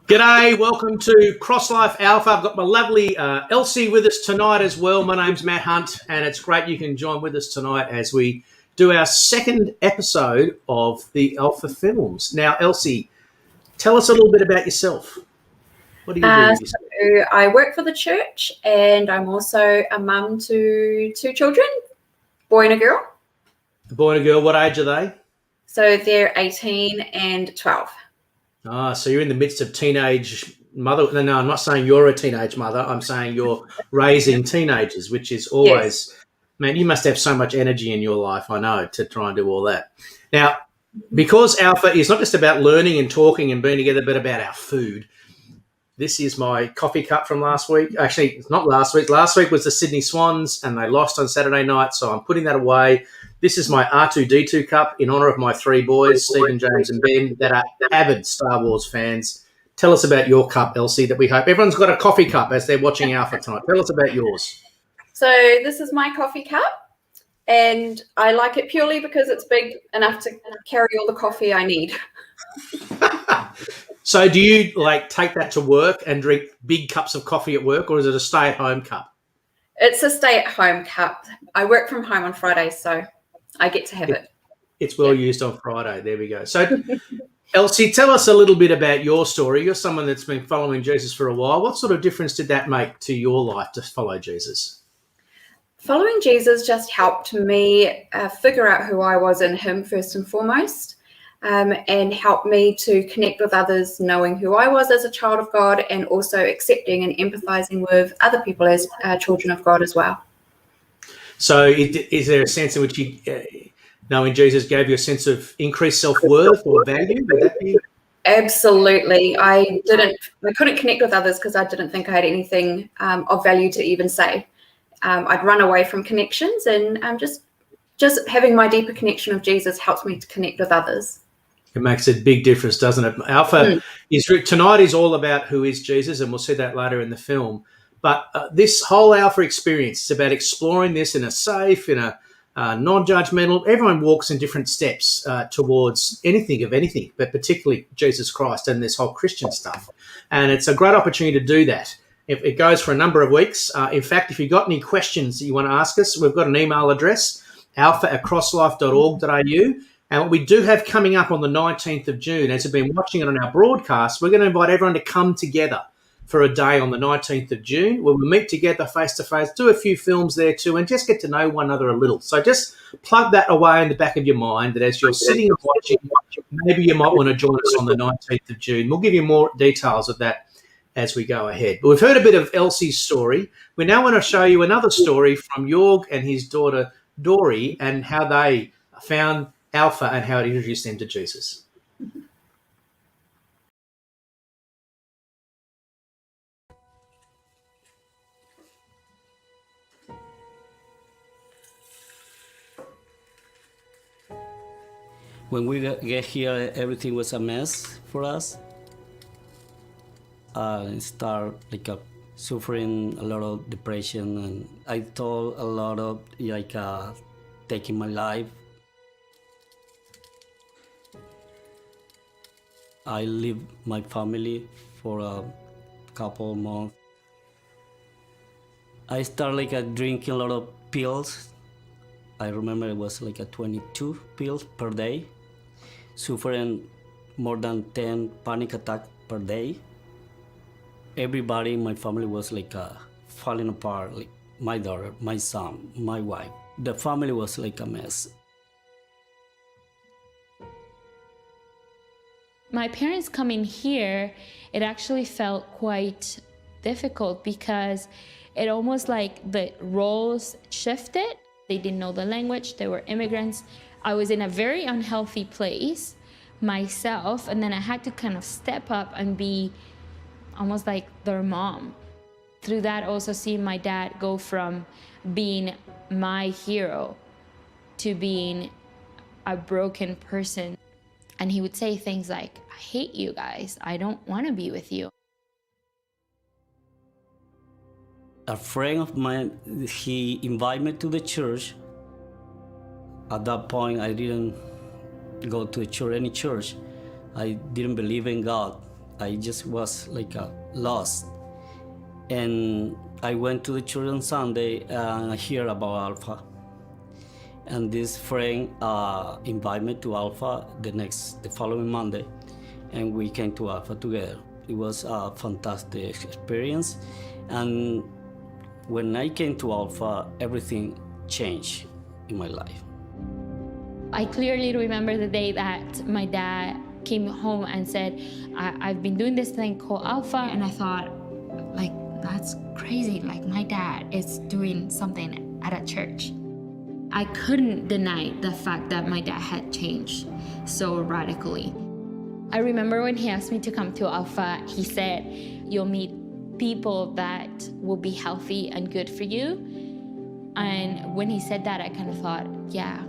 G'day, welcome to Cross Life Alpha. I've got my lovely Elsie with us tonight as well. My name's Matt Hunt, and it's great you can join with us tonight as we do our second episode of the Alpha films. Now, Elsie, tell us a little bit about yourself. What do you do with yourself? So I work for the church, and I'm also a mum to two children, boy and a girl. A boy and a girl, what age are they? So they're 18 and 12. So you're in the midst of teenage mother. No, I'm not saying you're a teenage mother. I'm saying you're raising teenagers, which is always, man, you must have so much energy in your life, I know, to try and do all that. Now, because Alpha is not just about learning and talking and being together, but about our food, this is my coffee cup from last week. Actually, it's not last week. Last week was the Sydney Swans, and they lost on Saturday night, so I'm putting that away. This is my R2-D2 cup in honour of my three boys, Stephen, James and Ben, that are avid Star Wars fans. Tell us about your cup, Elsie, that we hope everyone's got a coffee cup as they're watching Alpha tonight. Tell us about yours. So this is my coffee cup, and I like it purely because it's big enough to carry all the coffee I need. So do you take that to work and drink big cups of coffee at work, or is it a stay-at-home cup? It's a stay-at-home cup. I work from home on Fridays, so I get to have it. It's well used on Friday. There we go. So, Elsie, tell us a little bit about your story. You're someone that's been following Jesus for a while. What sort of difference did that make to your life to follow Jesus? Following Jesus just helped me figure out who I was in him first and foremost, and helped me to connect with others, knowing who I was as a child of God, and also accepting and empathizing with other people as children of God as well. So is there a sense in which knowing Jesus gave you a sense of increased self-worth or value? Would that be? Absolutely. I couldn't connect with others because I didn't think I had anything of value to even say. I'd run away from connections, and just having my deeper connection of Jesus helps me to connect with others. It makes a big difference, doesn't it? Alpha tonight is all about who is Jesus, and we'll see that later in the film. But this whole Alpha experience is about exploring this in a safe, in a non-judgmental. Everyone walks in different steps towards anything, but particularly Jesus Christ and this whole Christian stuff. And it's a great opportunity to do that. It goes for a number of weeks. In fact, if you've got any questions that you want to ask us, we've got an email address, alpha@crosslife.org.au. And what we do have coming up on the 19th of June, as you've been watching it on our broadcast, we're going to invite everyone to come together for a day on the 19th of June where we meet together face-to-face, do a few films there too, and just get to know one another a little. So just plug that away in the back of your mind that as you're sitting and watching, maybe you might want to join us on the 19th of June. We'll give you more details of that as we go ahead. But we've heard a bit of Elsie's story. We now want to show you another story from Jorg and his daughter Dory and how they found Alpha and how it introduced them to Jesus. When we get here, everything was a mess for us. I start suffering a lot of depression, and I thought a lot of taking my life. I leave my family for a couple of months. I start drinking a lot of pills. I remember it was 22 pills per day, suffering more than 10 panic attacks per day. Everybody in my family was falling apart, my daughter, my son, my wife. The family was a mess. My parents coming here, it actually felt quite difficult because it almost the roles shifted. They didn't know the language, they were immigrants. I was in a very unhealthy place myself, and then I had to kind of step up and be almost like their mom. Through that, also seeing my dad go from being my hero to being a broken person. And he would say things like, I hate you guys, I don't want to be with you. A friend of mine, he invited me to the church. At that point, I didn't go to any church. I didn't believe in God. I just was like lost. And I went to the church on Sunday and I hear about Alpha. And this friend invited me to Alpha the following Monday, and we came to Alpha together. It was a fantastic experience, and when I came to Alpha, everything changed in my life. I clearly remember the day that my dad came home and said, I've been doing this thing called Alpha, and I thought, like, that's crazy. Like, my dad is doing something at a church. I couldn't deny the fact that my dad had changed so radically. I remember when he asked me to come to Alpha, he said, you'll meet people that will be healthy and good for you. And when he said that, I kind of thought, yeah,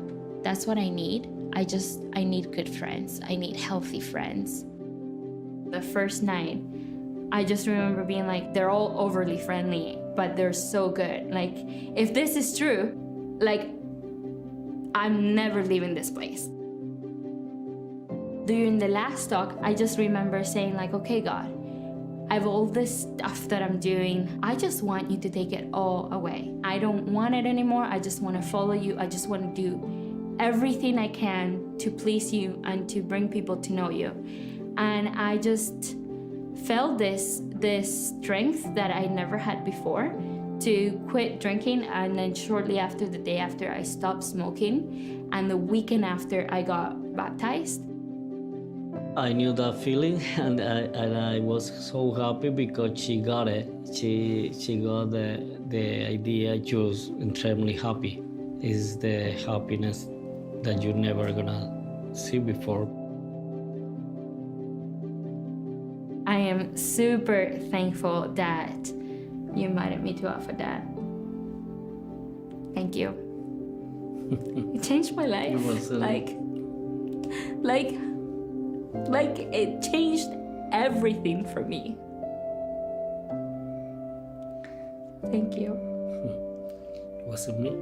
that's what I need. I need good friends. I need healthy friends. The first night, I just remember being like, they're all overly friendly, but they're so good. Like, if this is true, like, I'm never leaving this place. During the last talk, I just remember saying like, okay, God, I have all this stuff that I'm doing. I just want you to take it all away. I don't want it anymore. I just want to follow you. I just want to do everything I can to please you and to bring people to know you. And I just felt this strength that I never had before to quit drinking. And then shortly after, the day after, I stopped smoking, and the weekend after, I got baptized. I knew that feeling, and I was so happy because she got it. She got the idea. She was extremely happy. It's the happiness that you're never gonna see before. I am super thankful that you invited me to Alpha, Dad. Thank you. It changed my life. Like it changed everything for me. Thank you. Was it me?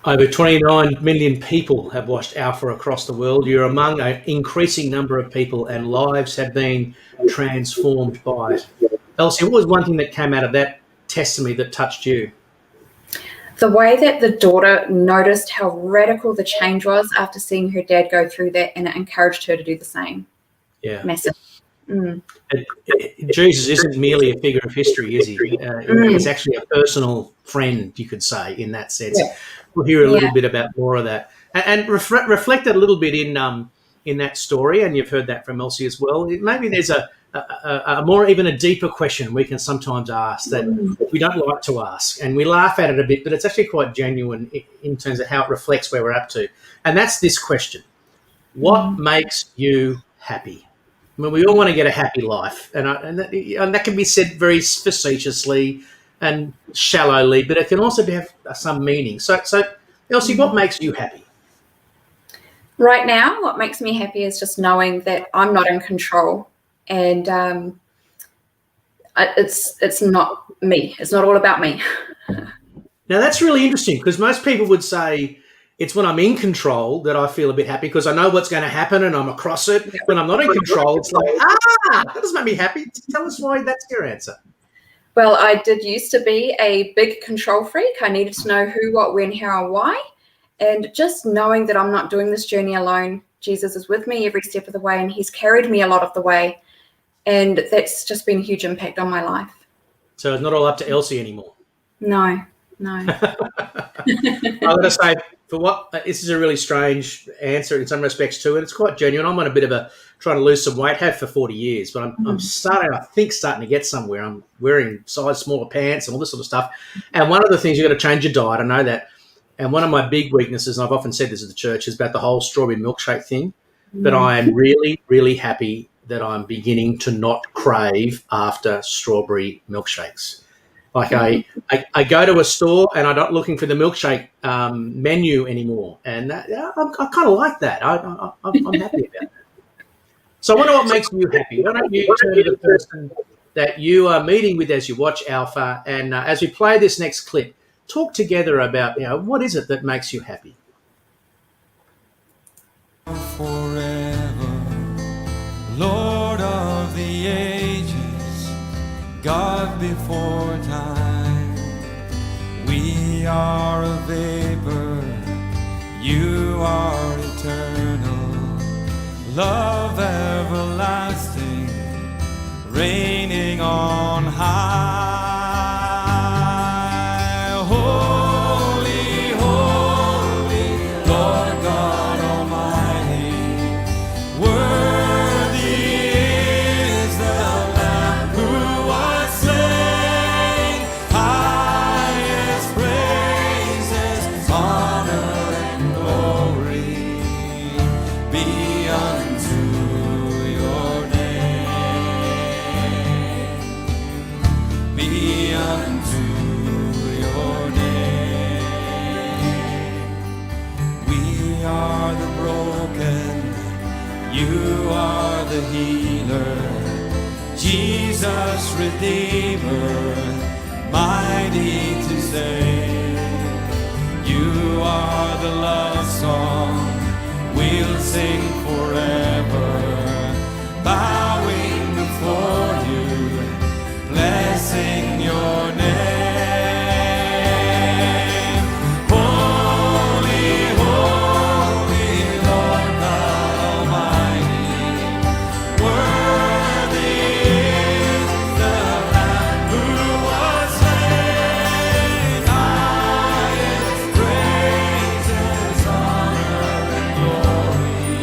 Over 29 million people have watched Alpha across the world. You're among an increasing number of people, and lives have been transformed by it. Elsie, what was one thing that came out of that testimony that touched you? The way that the daughter noticed how radical the change was after seeing her dad go through that, and it encouraged her to do the same. Yeah. Massive. Jesus isn't merely a figure of history, is he? He's actually a personal friend, you could say, in that sense. Yeah. We'll hear a little bit about more of that, and reflect a little bit in that story. And you've heard that from Elsie as well. Maybe there's a more, even a deeper question we can sometimes ask that we don't like to ask, and we laugh at it a bit, but it's actually quite genuine in terms of how it reflects where we're up to. And that's this question: what makes you happy? I mean, we all want to get a happy life, and that can be said very facetiously and shallowly, but it can also have some meaning. So Elsie, what makes you happy? Right now, what makes me happy is just knowing that I'm not in control, and it's not me. It's not all about me. Now, that's really interesting, because most people would say it's when I'm in control that I feel a bit happy because I know what's going to happen and I'm across it. When I'm not in control, it's like, that doesn't make me happy. Tell us why that's your answer. Well, I did used to be a big control freak. I needed to know who, what, when, how, and why. And just knowing that I'm not doing this journey alone. Jesus is with me every step of the way, and he's carried me a lot of the way. And that's just been a huge impact on my life. So it's not all up to Elsie anymore. No. I've got to say, this is a really strange answer in some respects too, and it's quite genuine. I'm on a bit of a trying to lose some weight, have for 40 years, but I'm starting to get somewhere. I'm wearing size smaller pants and all this sort of stuff. And one of the things, you've got to change your diet. I know that. And one of my big weaknesses, and I've often said this at the church, is about the whole strawberry milkshake thing. But I am really, really happy that I'm beginning to not crave after strawberry milkshakes. Like I go to a store and I'm not looking for the milkshake menu anymore, and I kind of like that. I'm happy about that. So I wonder what makes you happy. Why don't you turn to the person that you are meeting with as you watch Alpha. And as we play this next clip, talk together about, what is it that makes you happy? Forever, Lord of the ages, God before time, we are a vapor, you are eternal, love everlasting, reigning on high. Holy, holy, Lord God Almighty, worthy is the Lamb who was slain. Highest praises, honor and glory be unto your name. Be unto your name. We are the broken, you are the healer, Jesus Redeemer, mighty to save. You are the love song we'll sing forever, bowing before you, blessing your name. Holy, holy, Lord God Almighty, worthy is the Lamb who was slain. Highest praises, honor and glory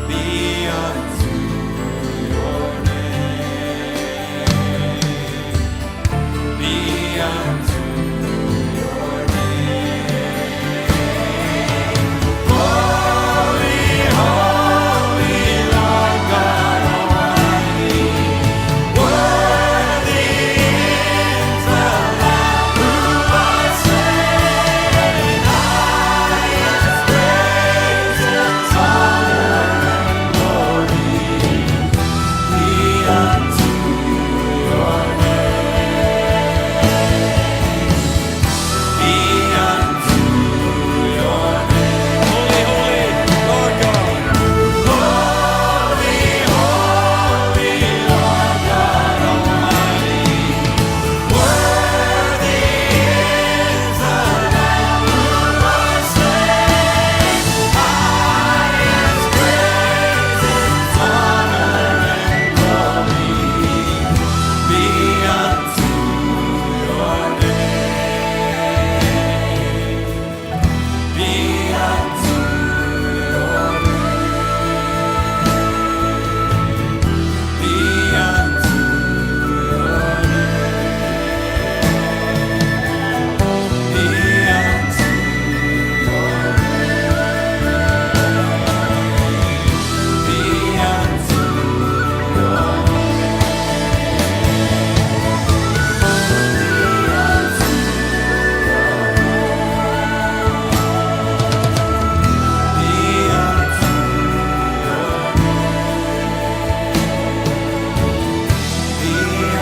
be unto your name. Be unto your name. Holy, holy, Lord God Almighty, worthy is the Lamb who was slain. Highest praises, honor and glory be unto your name. Be unto your name. Holy, holy, Lord God. Holy, holy, Lord God Almighty, worthy is the Lamb who was slain. Highest praises, honor and glory be unto your name. Be unto your name. Be unto your name. Be unto your name. Be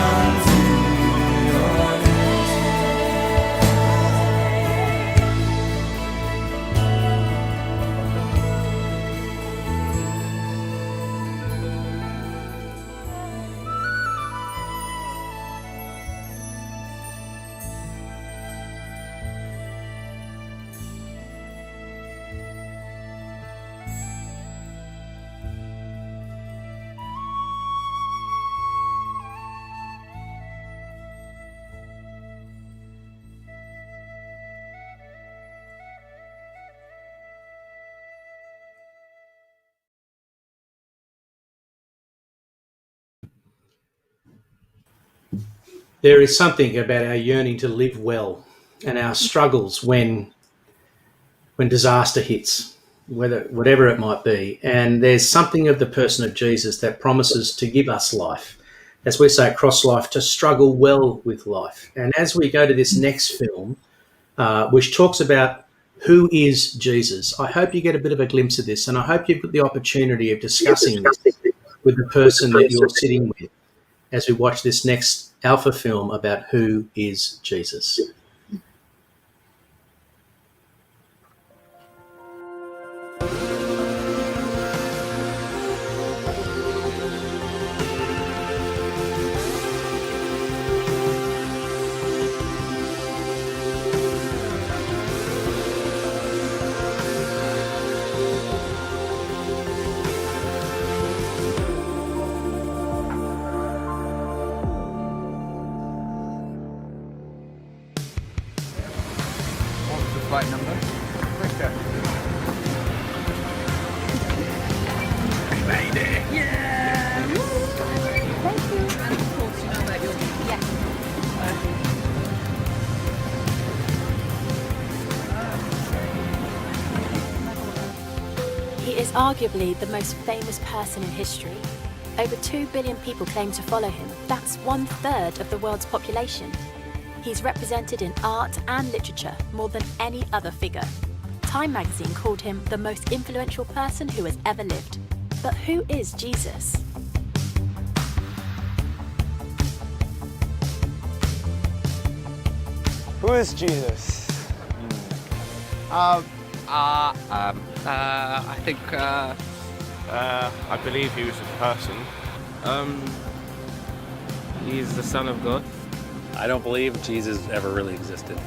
unto your There is something about our yearning to live well and our struggles when disaster hits, whatever it might be. And there's something of the person of Jesus that promises to give us life, as we say, across life, to struggle well with life. And as we go to this next film, which talks about who is Jesus, I hope you get a bit of a glimpse of this, and I hope you've got the opportunity of discussing this with the person that you're sitting with. as we watch this next Alpha film about who is Jesus. What's the flight number? Quicker. We made it! Yeah! Thank you. And of course, you know that you'll be. Yes. He is arguably the most famous person in history. Over 2 billion people claim to follow him. That's 1/3 of the world's population. He's represented in art and literature more than any other figure. Time magazine called him the most influential person who has ever lived. But who is Jesus? Who is Jesus? I believe he was a person. He's the Son of God. I don't believe Jesus ever really existed.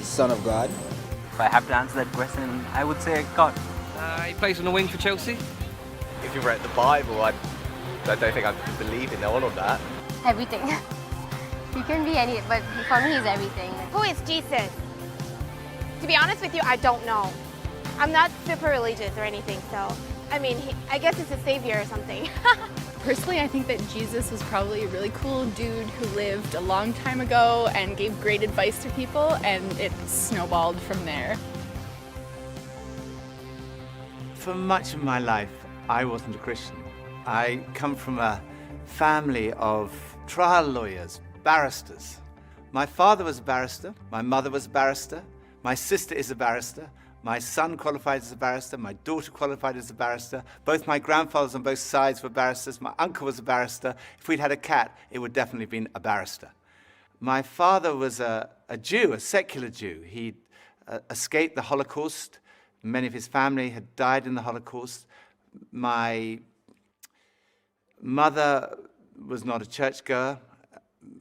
Son of God. If I have to answer that question, I would say God. He plays on the wing for Chelsea. If you read the Bible, I don't think I believe in all of that. Everything. He can be any, but for me, he's everything. Who is Jesus? To be honest with you, I don't know. I'm not super religious or anything, so I mean, I guess he's a savior or something. Personally, I think that Jesus was probably a really cool dude who lived a long time ago and gave great advice to people, and it snowballed from there. For much of my life, I wasn't a Christian. I come from a family of trial lawyers, barristers. My father was a barrister, my mother was a barrister, my sister is a barrister, my son qualified as a barrister, my daughter qualified as a barrister, both my grandfathers on both sides were barristers, my uncle was a barrister. If we'd had a cat, it would definitely have been a barrister. My father was a Jew, a secular Jew. He'd escaped the Holocaust. Many of his family had died in the Holocaust. My mother was not a churchgoer.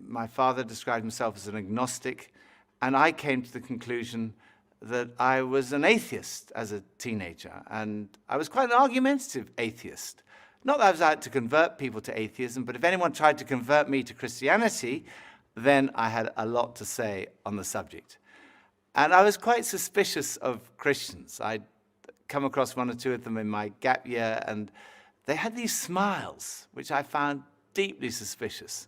My father described himself as an agnostic, and I came to the conclusion that I was an atheist as a teenager, and I was quite an argumentative atheist. Not that I was out to convert people to atheism, but if anyone tried to convert me to Christianity, then I had a lot to say on the subject. And I was quite suspicious of Christians. I'd come across one or two of them in my gap year, and they had these smiles, which I found deeply suspicious.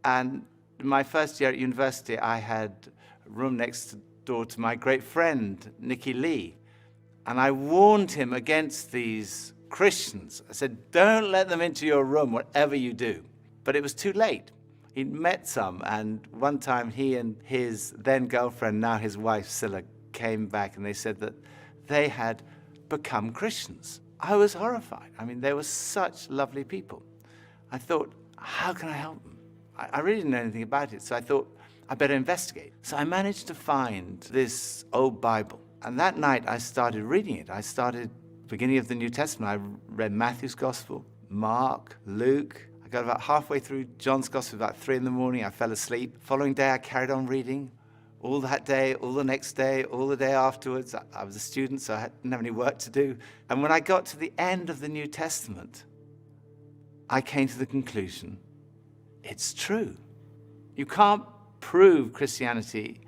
And in my first year at university, I had a room next door to my great friend, Nicky Lee. And I warned him against these Christians. I said, don't let them into your room, whatever you do. But it was too late. He'd met some, and one time he and his then girlfriend, now his wife, Scylla, came back and they said that they had become Christians. I was horrified. I mean, they were such lovely people. I thought, how can I help them? I really didn't know anything about it, so I thought, I better investigate. So I managed to find this old Bible. And that night I started reading it. I started beginning of the New Testament. I read Matthew's Gospel, Mark, Luke. I got about halfway through John's Gospel, about 3 in the morning. I fell asleep. Following day, I carried on reading. All that day, all the next day, all the day afterwards. I was a student, so I didn't have any work to do. And when I got to the end of the New Testament, I came to the conclusion, it's true. You can't prove Christianity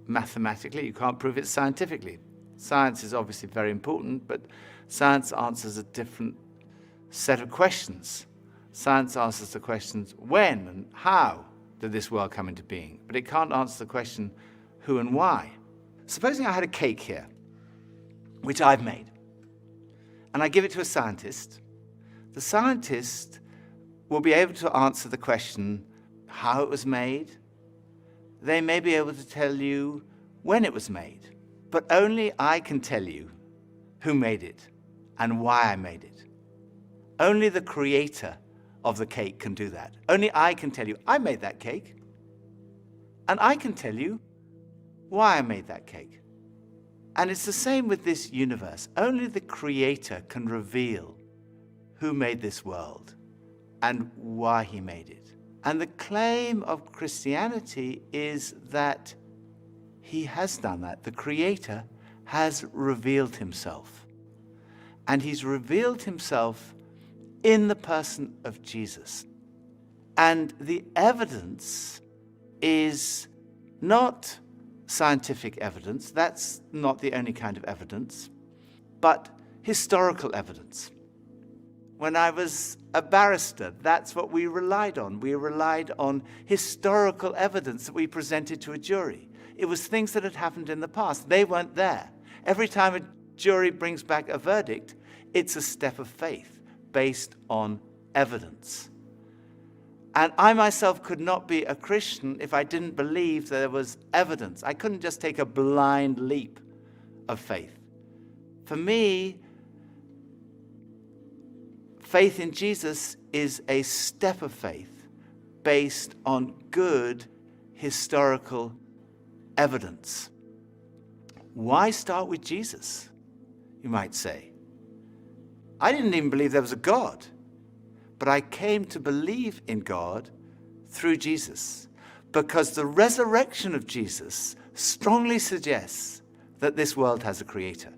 mathematically. You can't prove it scientifically. Science is obviously very important, but science answers a different set of questions. Science answers the questions, when and how did this world come into being? But it can't answer the question, who and why. Supposing I had a cake here, which I've made, and I give it to a scientist, the scientist will be able to answer the question, how it was made. They may be able to tell you when it was made, but only I can tell you who made it and why I made it. Only the creator of the cake can do that. Only I can tell you, I made that cake. And I can tell you why I made that cake. And it's the same with this universe. Only the Creator can reveal who made this world and why he made it. And the claim of Christianity is that he has done that. The Creator has revealed himself. And he's revealed himself in the person of Jesus. And the evidence is not scientific evidence. That's not the only kind of evidence, but historical evidence. When I was a barrister, that's what we relied on. We relied on historical evidence that we presented to a jury. It was things that had happened in the past. They weren't there. Every time a jury brings back a verdict, it's a step of faith based on evidence. And I myself could not be a Christian if I didn't believe that there was evidence. I couldn't just take a blind leap of faith. For me, faith in Jesus is a step of faith based on good historical evidence. Why start with Jesus, you might say? I didn't even believe there was a God, but I came to believe in God through Jesus, because the resurrection of Jesus strongly suggests that this world has a creator,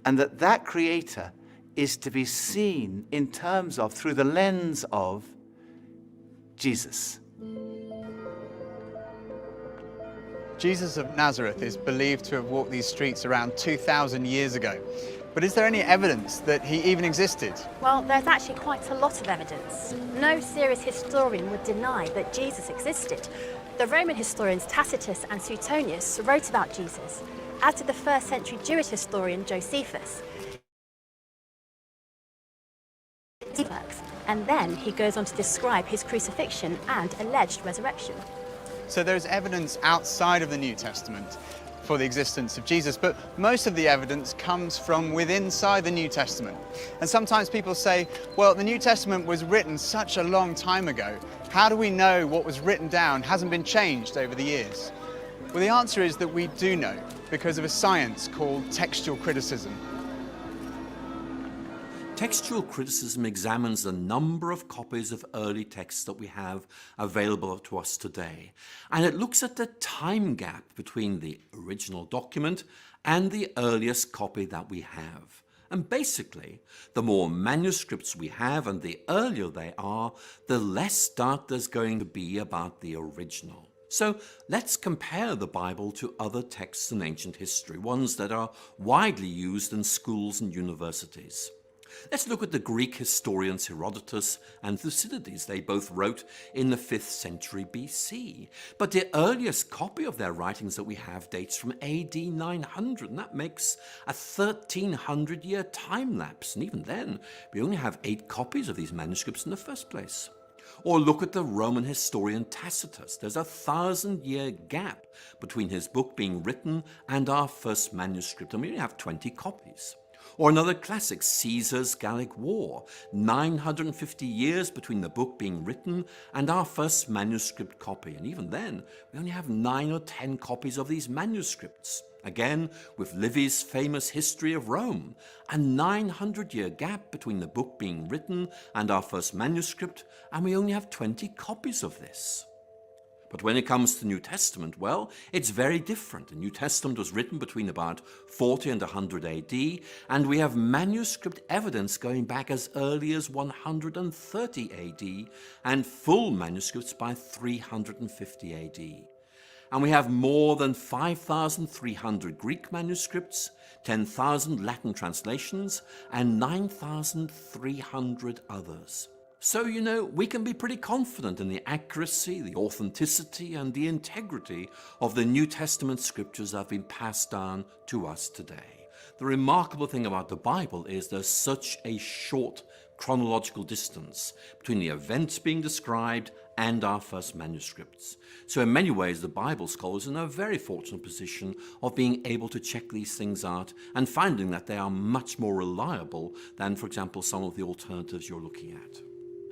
and that creator is to be seen in terms of, through the lens of, Jesus. Jesus of Nazareth is believed to have walked these streets around 2,000 years ago. But is there any evidence that he even existed? Well, there's actually quite a lot of evidence. No serious historian would deny that Jesus existed. The Roman historians Tacitus and Suetonius wrote about Jesus, as did the first century Jewish historian Josephus. And then he goes on to describe his crucifixion and alleged resurrection. So there's evidence outside of the New Testament for the existence of Jesus, but most of the evidence comes from within inside the New Testament. And sometimes people say, well, the New Testament was written such a long time ago. How do we know what was written down hasn't been changed over the years? Well, the answer is that we do know, because of a science called textual criticism. Textual criticism examines the number of copies of early texts that we have available to us today, and it looks at the time gap between the original document and the earliest copy that we have. And basically, the more manuscripts we have and the earlier they are, the less doubt there's going to be about the original. So let's compare the Bible to other texts in ancient history, ones that are widely used in schools and universities. Let's look at the Greek historians Herodotus and Thucydides. They both wrote in the 5th century BC. But the earliest copy of their writings that we have dates from AD 900, and that makes a 1300-year time lapse. And even then, we only have 8 copies of these manuscripts in the first place. Or look at the Roman historian Tacitus. There's a 1000-year gap between his book being written and our first manuscript, and we only have 20 copies. Or another classic, Caesar's Gallic War, 950 years between the book being written and our first manuscript copy. And even then, we only have 9 or 10 copies of these manuscripts. Again, with Livy's famous History of Rome, a 900-year gap between the book being written and our first manuscript, and we only have 20 copies of this. But when it comes to the New Testament, well, it's very different. The New Testament was written between about 40 and 100 AD, and we have manuscript evidence going back as early as 130 AD, and full manuscripts by 350 AD. And we have more than 5,300 Greek manuscripts, 10,000 Latin translations, and 9,300 others. So, you know, we can be pretty confident in the accuracy, the authenticity, and the integrity of the New Testament scriptures that have been passed down to us today. The remarkable thing about the Bible is there's such a short chronological distance between the events being described and our first manuscripts. So in many ways, the Bible scholars are in a very fortunate position of being able to check these things out and finding that they are much more reliable than, for example, some of the alternatives you're looking at.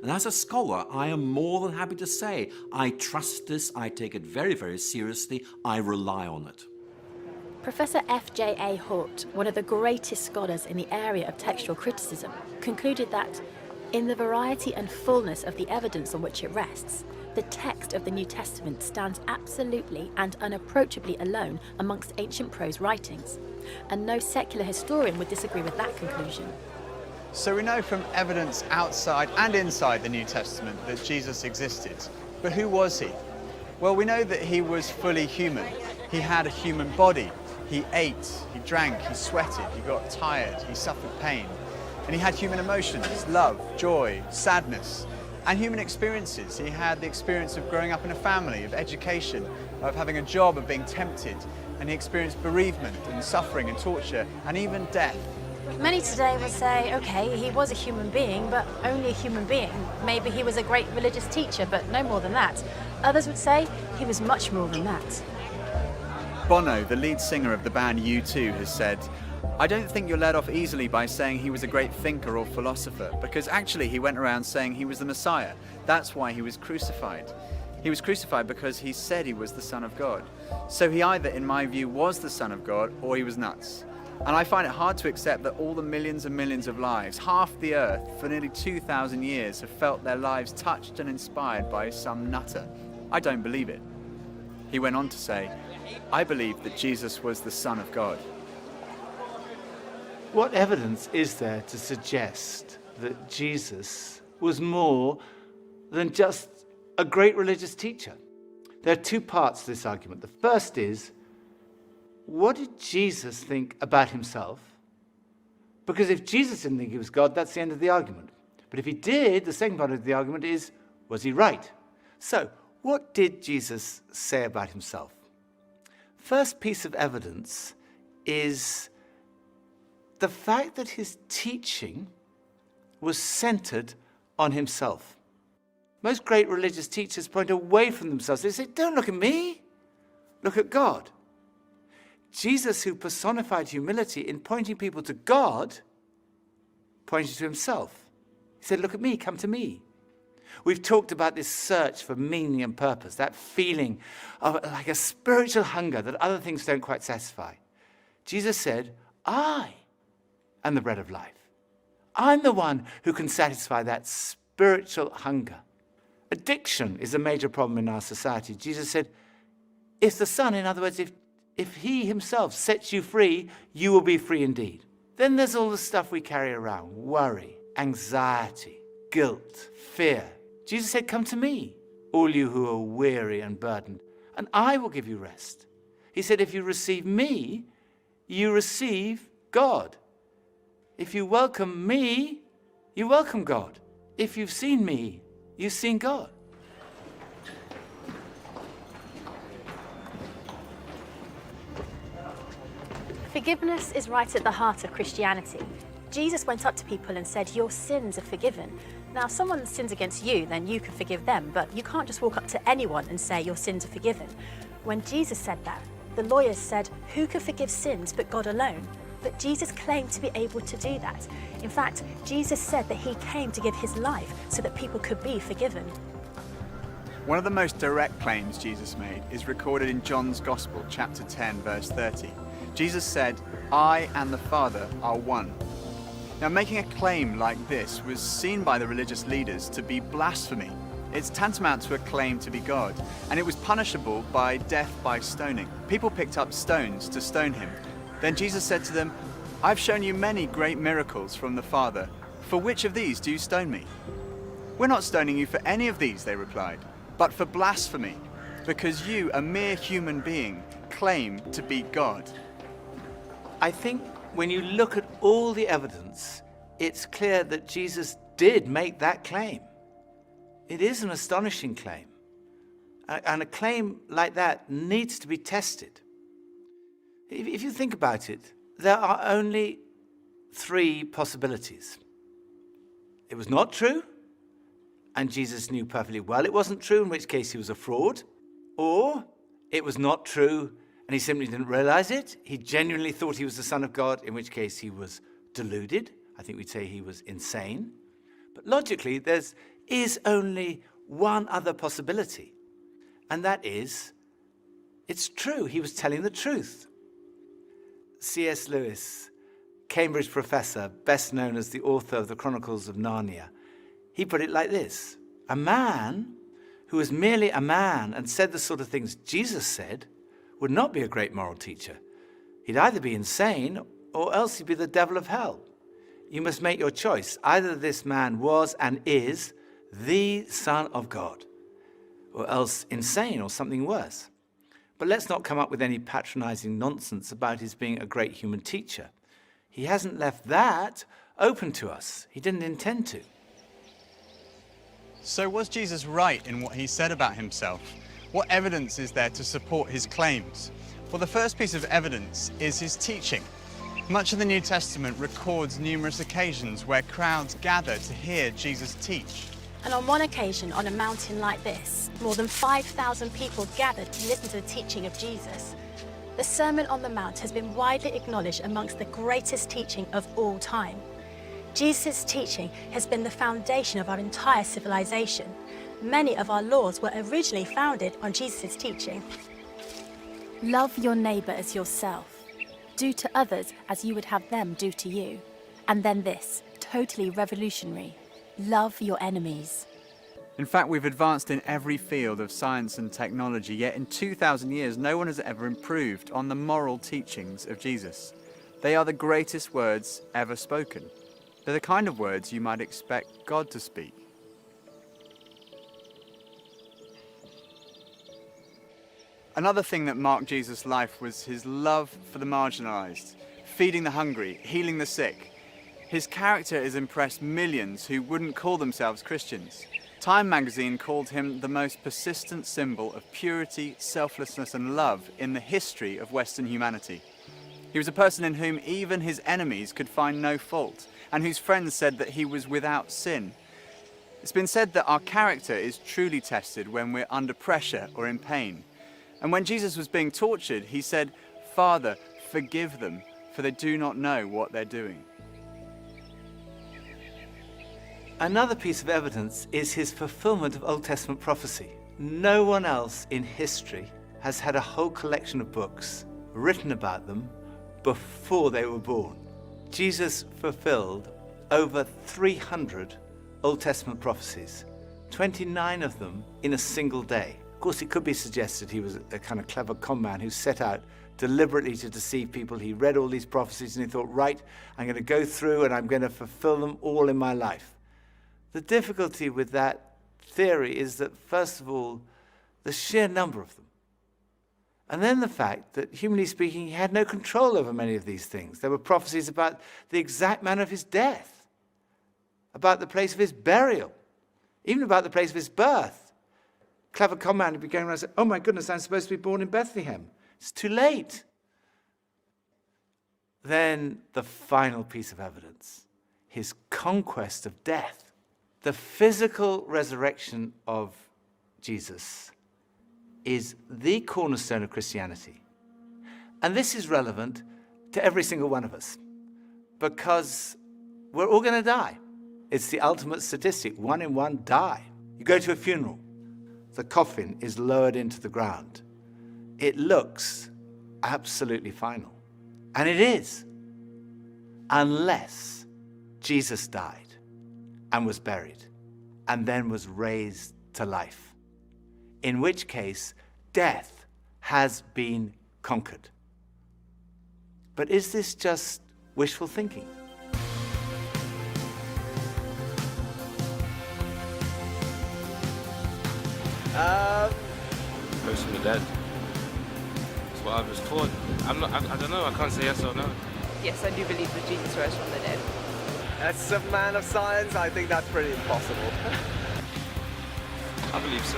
And as a scholar, I am more than happy to say I trust this, I take it very, very seriously, I rely on it. Professor F.J.A. Hort, one of the greatest scholars in the area of textual criticism, concluded that, in the variety and fullness of the evidence on which it rests, the text of the New Testament stands absolutely and unapproachably alone amongst ancient prose writings, and no secular historian would disagree with that conclusion. So we know from evidence outside and inside the New Testament that Jesus existed. But who was he? Well, we know that he was fully human. He had a human body. He ate, he drank, he sweated, he got tired, he suffered pain. And he had human emotions, love, joy, sadness, and human experiences. He had the experience of growing up in a family, of education, of having a job, of being tempted. And he experienced bereavement and suffering and torture and even death. Many today would say, okay, he was a human being, but only a human being. Maybe he was a great religious teacher, but no more than that. Others would say he was much more than that. Bono, the lead singer of the band U2, has said, I don't think you're let off easily by saying he was a great thinker or philosopher, because actually he went around saying he was the Messiah. That's why he was crucified. He was crucified because he said he was the Son of God. So he either, in my view, was the Son of God or he was nuts. And I find it hard to accept that all the millions and millions of lives, half the earth, for nearly 2,000 years, have felt their lives touched and inspired by some nutter. I don't believe it. He went on to say, I believe that Jesus was the Son of God. What evidence is there to suggest that Jesus was more than just a great religious teacher? There are two parts to this argument. The first is, what did Jesus think about himself? Because if Jesus didn't think he was God, that's the end of the argument. But if he did, the second part of the argument is, was he right? So, what did Jesus say about himself? First piece of evidence is the fact that his teaching was centered on himself. Most great religious teachers point away from themselves. They say, don't look at me, look at God. Jesus, who personified humility in pointing people to God, pointed to himself. He said, look at me, come to me. We've talked about this search for meaning and purpose, that feeling of like a spiritual hunger that other things don't quite satisfy. Jesus said, I am the bread of life. I'm the one who can satisfy that spiritual hunger. Addiction is a major problem in our society. Jesus said, if the Son, in other words, if he himself sets you free, you will be free indeed. Then there's all the stuff we carry around, worry, anxiety, guilt, fear. Jesus said, come to me, all you who are weary and burdened, and I will give you rest. He said, if you receive me, you receive God. If you welcome me, you welcome God. If you've seen me, you've seen God. Forgiveness is right at the heart of Christianity. Jesus went up to people and said, your sins are forgiven. Now, if someone sins against you, then you can forgive them, but you can't just walk up to anyone and say your sins are forgiven. When Jesus said that, the lawyers said, who can forgive sins but God alone? But Jesus claimed to be able to do that. In fact, Jesus said that he came to give his life so that people could be forgiven. One of the most direct claims Jesus made is recorded in John's Gospel, chapter 10, verse 30. Jesus said, I and the Father are one. Now, making a claim like this was seen by the religious leaders to be blasphemy. It's tantamount to a claim to be God, and it was punishable by death by stoning. People picked up stones to stone him. Then Jesus said to them, I've shown you many great miracles from the Father. For which of these do you stone me? We're not stoning you for any of these, they replied, but for blasphemy, because you, a mere human being, claim to be God. I think when you look at all the evidence, it's clear that Jesus did make that claim. It is an astonishing claim. And a claim like that needs to be tested. If you think about it, there are only three possibilities. It was not true, and Jesus knew perfectly well it wasn't true, in which case he was a fraud. Or it was not true, and he simply didn't realize it. He genuinely thought he was the Son of God, in which case he was deluded. I think we'd say he was insane. But logically, there's is only one other possibility. And that is, it's true. He was telling the truth. C.S. Lewis, Cambridge professor, best known as the author of the Chronicles of Narnia, he put it like this: a man who was merely a man and said the sort of things Jesus said would not be a great moral teacher. He'd either be insane or else he'd be the devil of hell. You must make your choice. Either this man was and is the Son of God, or else insane or something worse. But let's not come up with any patronizing nonsense about his being a great human teacher. He hasn't left that open to us. He didn't intend to. So was Jesus right in what he said about himself? What evidence is there to support his claims? Well, the first piece of evidence is his teaching. Much of the New Testament records numerous occasions where crowds gather to hear Jesus teach. And on one occasion, on a mountain like this, more than 5,000 people gathered to listen to the teaching of Jesus. The Sermon on the Mount has been widely acknowledged amongst the greatest teaching of all time. Jesus' teaching has been the foundation of our entire civilization. Many of our laws were originally founded on Jesus' teaching. Love your neighbour as yourself. Do to others as you would have them do to you. And then this, totally revolutionary: love your enemies. In fact, we've advanced in every field of science and technology, yet in 2,000 years, no one has ever improved on the moral teachings of Jesus. They are the greatest words ever spoken. They're the kind of words you might expect God to speak. Another thing that marked Jesus' life was his love for the marginalized, feeding the hungry, healing the sick. His character has impressed millions who wouldn't call themselves Christians. Time magazine called him the most persistent symbol of purity, selflessness, and love in the history of Western humanity. He was a person in whom even his enemies could find no fault, and whose friends said that he was without sin. It's been said that our character is truly tested when we're under pressure or in pain. And when Jesus was being tortured, he said, "Father, forgive them, for they do not know what they're doing." Another piece of evidence is his fulfillment of Old Testament prophecy. No one else in history has had a whole collection of books written about them before they were born. Jesus fulfilled over 300 Old Testament prophecies, 29 of them in a single day. Of course, it could be suggested he was a kind of clever con man who set out deliberately to deceive people. He read all these prophecies and he thought, right, I'm going to go through and I'm going to fulfill them all in my life. The difficulty with that theory is that, first of all, the sheer number of them. And then the fact that, humanly speaking, he had no control over many of these things. There were prophecies about the exact manner of his death, about the place of his burial, even about the place of his birth. Clever con man would be going around and say, "Oh my goodness, I'm supposed to be born in Bethlehem. It's too late." Then the final piece of evidence, his conquest of death. The physical resurrection of Jesus is the cornerstone of Christianity. And this is relevant to every single one of us because we're all going to die. It's the ultimate statistic. 1 in 1 die. You go to a funeral. The coffin is lowered into the ground. It looks absolutely final. And it is. Unless Jesus died and was buried, and then was raised to life, in which case death has been conquered. But is this just wishful thinking? Rose from the dead. That's what I was taught. I don't know, I can't say yes or no. Yes, I do believe that Jesus rose from the dead. As a man of science, I think that's pretty impossible. I believe so.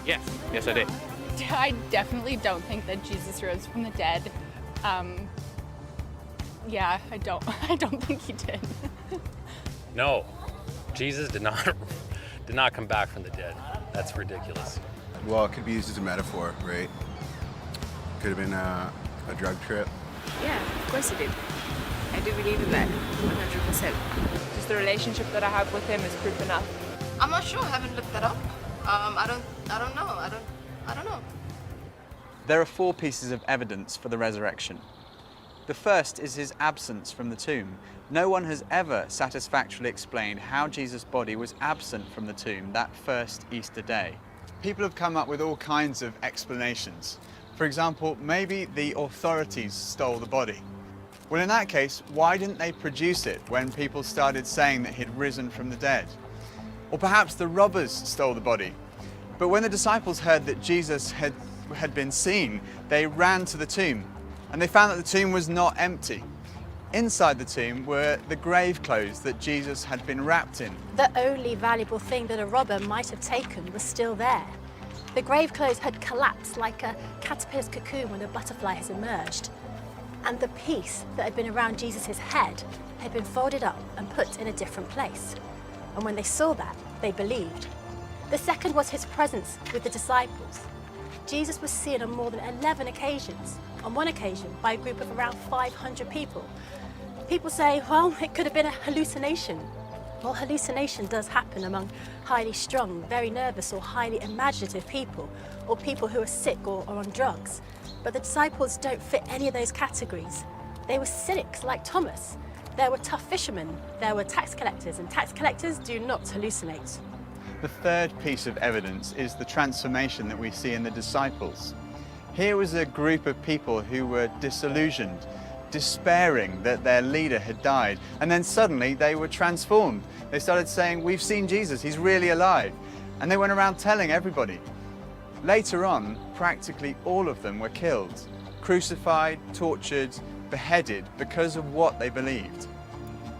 Yes I did. I definitely don't think that Jesus rose from the dead. Yeah, I don't think he did. No, Jesus did not come back from the dead. That's ridiculous. Well, it could be used as a metaphor, right? Could have been a drug trip. Yeah, of course he did. I do believe in that 100%. Just the relationship that I have with him is proof enough. I'm not sure. I haven't looked that up. I don't know. I don't know. There are 4 pieces of evidence for the resurrection. The first is his absence from the tomb. No one has ever satisfactorily explained how Jesus' body was absent from the tomb that first Easter day. People have come up with all kinds of explanations. For example, maybe the authorities stole the body. Well, in that case, why didn't they produce it when people started saying that he'd risen from the dead? Or perhaps the robbers stole the body. But when the disciples heard that Jesus had been seen, they ran to the tomb, and they found that the tomb was not empty. Inside the tomb were the grave clothes that Jesus had been wrapped in. The only valuable thing that a robber might have taken was still there. The grave clothes had collapsed like a caterpillar's cocoon when a butterfly has emerged. And the piece that had been around Jesus' head had been folded up and put in a different place. And when they saw that, they believed. The second was his presence with the disciples. Jesus was seen on more than 11 occasions, on one occasion by a group of around 500 people. People say, well, it could have been a hallucination. Well, hallucination does happen among highly strung, very nervous or highly imaginative people, or people who are sick or on drugs. But the disciples don't fit any of those categories. They were cynics like Thomas. There were tough fishermen, there were tax collectors, and tax collectors do not hallucinate. The third piece of evidence is the transformation that we see in the disciples. Here was a group of people who were disillusioned, despairing that their leader had died, and then suddenly they were transformed. They started saying, we've seen Jesus, he's really alive. And they went around telling everybody. Later on, practically all of them were killed, crucified, tortured, beheaded because of what they believed.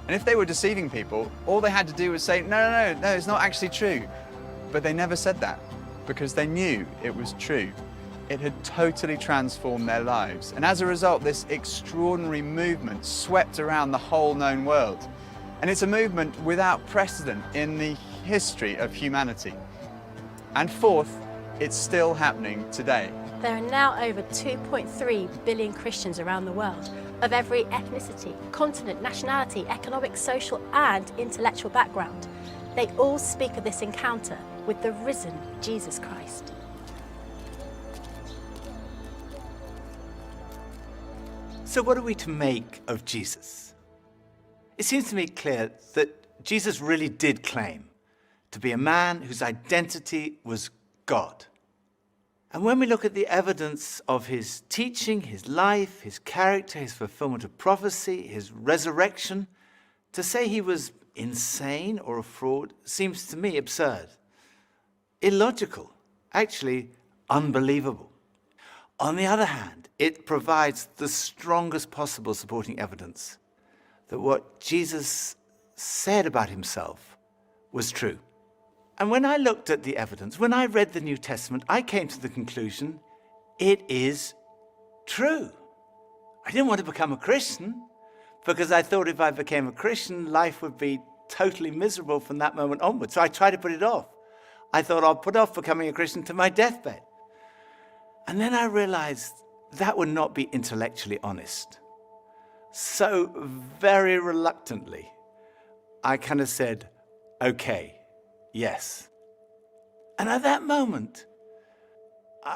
And if they were deceiving people, all they had to do was say, no, it's not actually true. But they never said that because they knew it was true. It had totally transformed their lives. And as a result, this extraordinary movement swept around the whole known world. And it's a movement without precedent in the history of humanity. And fourth, it's still happening today. There are now over 2.3 billion Christians around the world, of every ethnicity, continent, nationality, economic, social, and intellectual background. They all speak of this encounter with the risen Jesus Christ. So what are we to make of Jesus? It seems to me clear that Jesus really did claim to be a man whose identity was God. And when we look at the evidence of his teaching, his life, his character, his fulfillment of prophecy, his resurrection, to say he was insane or a fraud seems to me absurd, illogical, actually unbelievable. On the other hand, it provides the strongest possible supporting evidence that what Jesus said about himself was true. And when I looked at the evidence, when I read the New Testament, I came to the conclusion it is true. I didn't want to become a Christian because I thought if I became a Christian, life would be totally miserable from that moment onwards. So I tried to put it off. I thought I'll put off becoming a Christian to my deathbed. And then I realized that would not be intellectually honest. So very reluctantly, I kind of said, okay. Yes. And at that moment,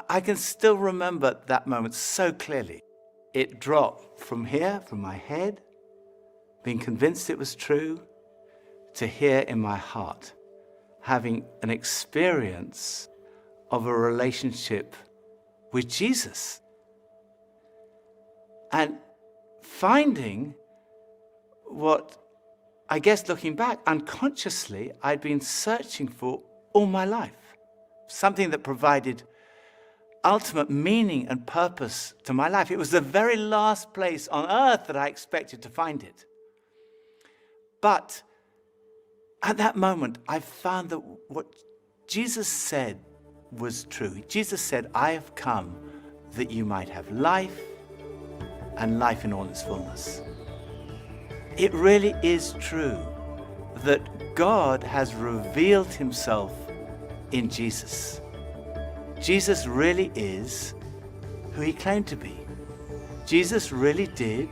I can still remember that moment so clearly. It dropped from here, from my head, being convinced it was true, to here in my heart, having an experience of a relationship with Jesus. And finding what, I guess looking back, unconsciously, I'd been searching for all my life. Something that provided ultimate meaning and purpose to my life. It was the very last place on earth that I expected to find it. But at that moment, I found that what Jesus said was true. Jesus said, I have come that you might have life and life in all its fullness. It really is true that God has revealed himself in Jesus. Jesus really is who he claimed to be. Jesus really did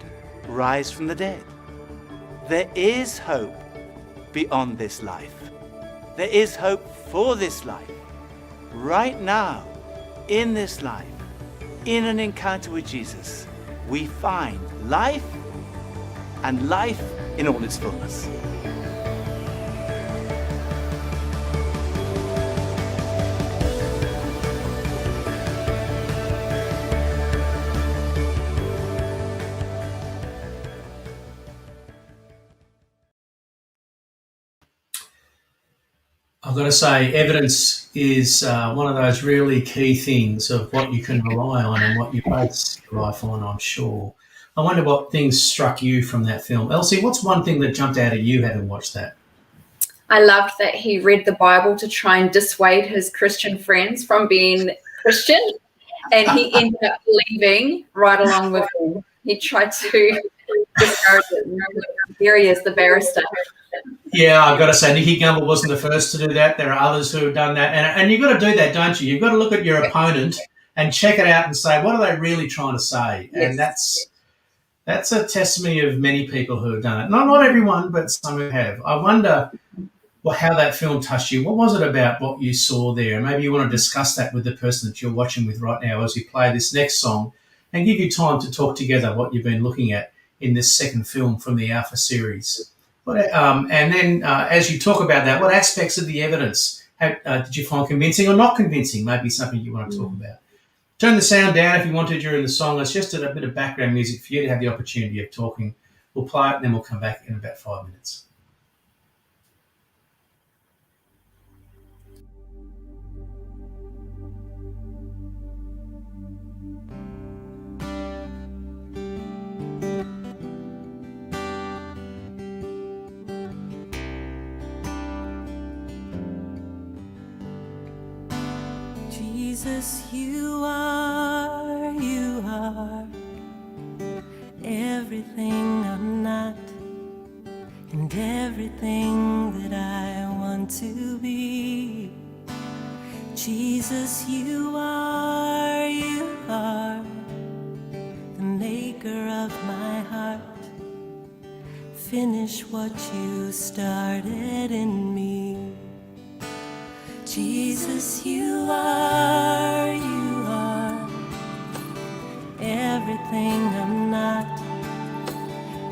rise from the dead. there is hope beyond this life. There is hope for this life. Right now, in this life, in an encounter with Jesus, we find life and life in all its fullness. I've got to say, evidence is one of those really key things of what you can rely on and what you base your life on, I'm sure. I wonder what things struck you from that film. Elsie, what's one thing that jumped out at you having watched that? I loved that he read the Bible to try and dissuade his Christian friends from being Christian, and he ended up leaving right along with him. He tried to discourage it. Here he is, the barrister. Yeah, I've got to say, Nicky Gumbel wasn't the first to do that. There are others who have done that. And you've got to do that, don't you? You've got to look at your opponent and check it out and say, what are they really trying to say? Yes. And that's a testimony of many people who have done it. Not everyone, but some who have. I wonder how that film touched you. What was it about what you saw there? And maybe you want to discuss that with the person that you're watching with right now as we play this next song and give you time to talk together what you've been looking at in this second film from the Alpha series. And then as you talk about that, what aspects of the evidence did you find convincing or not convincing? Maybe something you want to talk about. Turn the sound down if you want to during the song. It's just a bit of background music for you to have the opportunity of talking. We'll play it and then we'll come back in about 5 minutes. Jesus, you are everything I'm not, and everything that I want to be. Jesus, you are the maker of my heart. Finish what you started in me. Jesus, you are everything I'm not,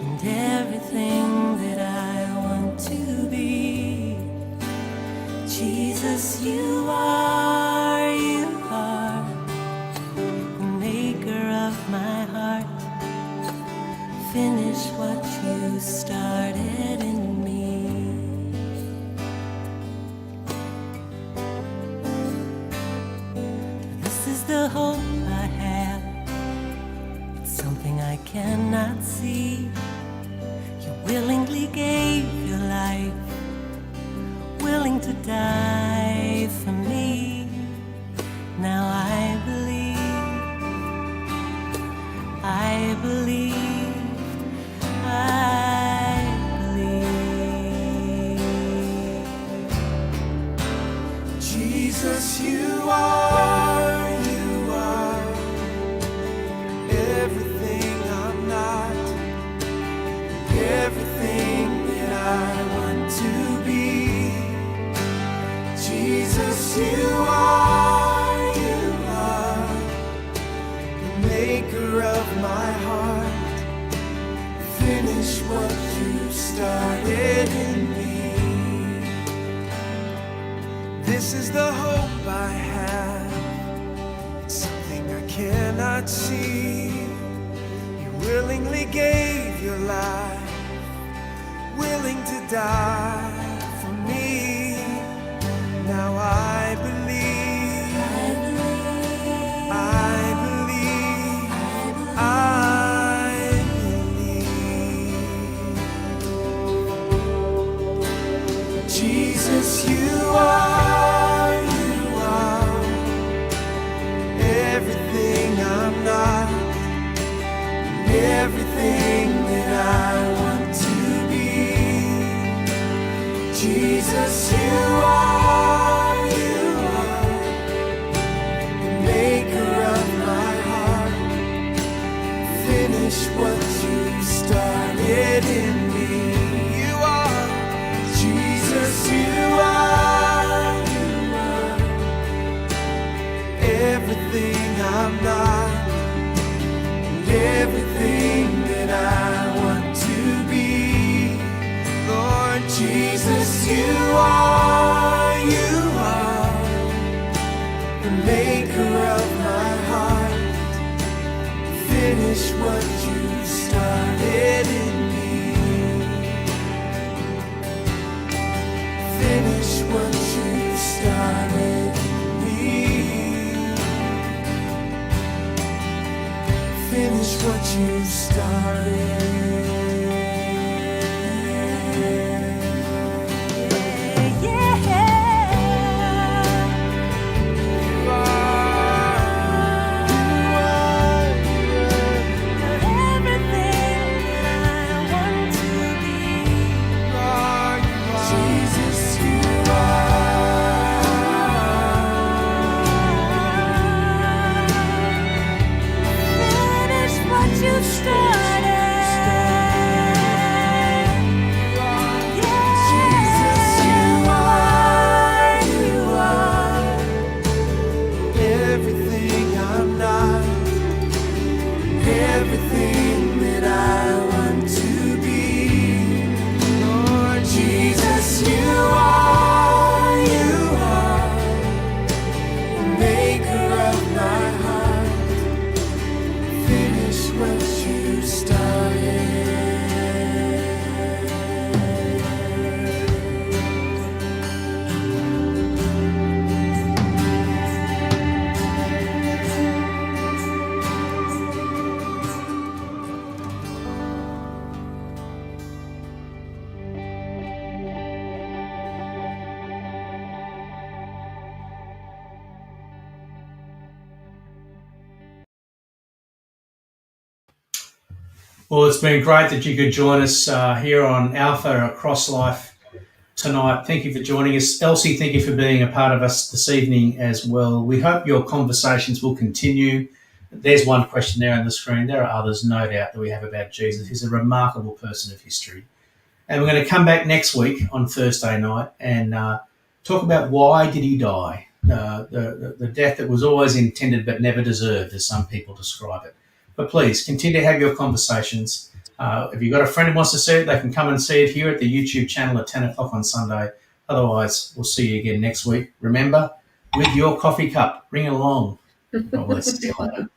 and everything that I want to be. Jesus, you are the maker of my heart. Finish what you started in me. The hope I have, it's something I cannot see. You willingly gave your life, willing to die for me. Now I believe, I believe. Jesus, you are everything I'm not, everything that I want to be. Jesus, you are the maker of my heart. Finish what you started in me. This is the hope I have, it's something I cannot see. You willingly gave your life, willing to die for me. Now I believe, I believe, I believe. Jesus, you are everything I'm not, everything that I want to be. Jesus, you are the maker of my heart. Finish what you started in me. what you started. Well, it's been great that you could join us here on Alpha Across Life tonight. Thank you for joining us. Elsie, thank you for being a part of us this evening as well. We hope your conversations will continue. There's one question there on the screen. There are others, no doubt, that we have about Jesus. He's a remarkable person of history. And we're going to come back next week on Thursday night and talk about why did he die? The death that was always intended but never deserved, as some people describe it. But please, continue to have your conversations. If you've got a friend who wants to see it, they can come and see it here at the YouTube channel at 10 o'clock on Sunday. Otherwise, we'll see you again next week. Remember, with your coffee cup, bring it along. God bless. See you later.